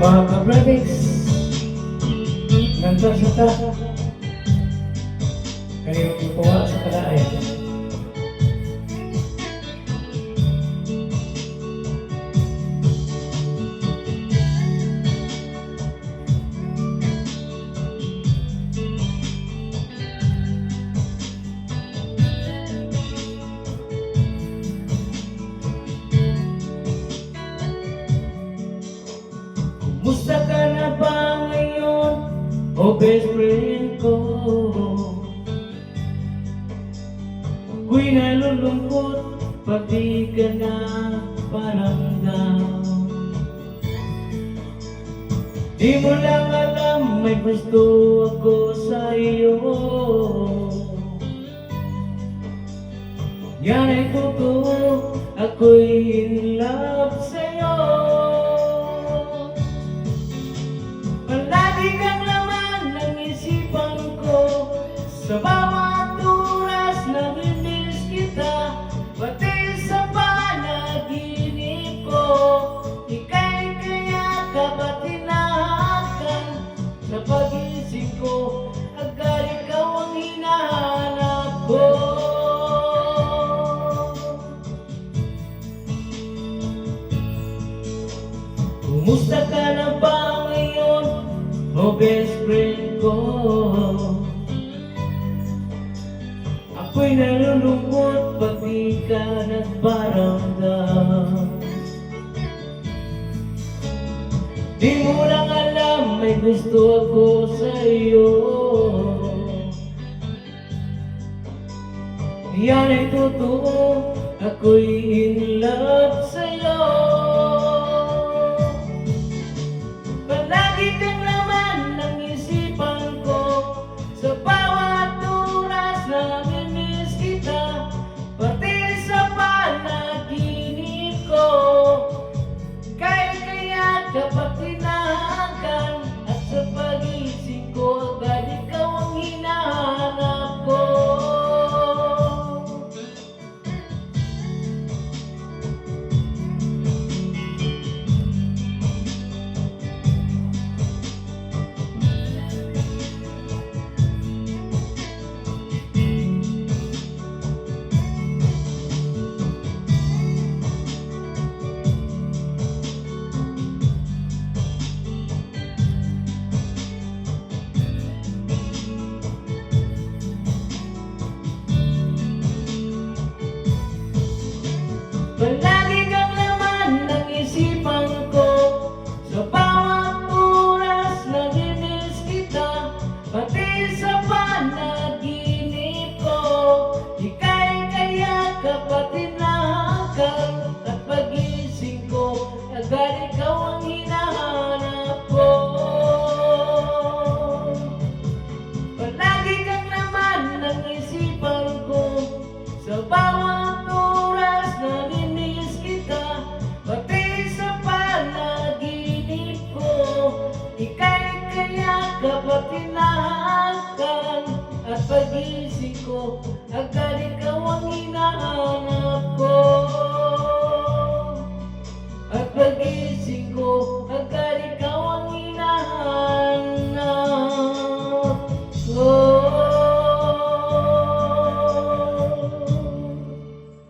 Mga ka-brother, nandun sa ta, kayo ipuwa sa kalaay. Musta ka na ba ngayon, o best friend ko? Ako'y nalulungkot, pati ka na parang down. Di mo lang alam, may gusto ako sa iyo. Yan ay totoo, ako'y in love sa'yo. Palagi kang laman ng isipan ko, sa bawat oras namimiss kita, pati sa panaginip ko. Ika'y kayakap at hinahakan, sa pag-isip ko, agad ikaw ang hinahanap ko. Kumusta ka na ba ngayon, o best friend ko? Ako'y nalulungkot, pati ka nagparamdam. Di mo lang alam, may gusto ako sa iyo. Yan ay totoo, ako'y in love sa'yo. Palagi kang laman ng isipan ko, sa bawat oras namimiss kita, pati sa panaginip ko. Kaya kapag tinahakan,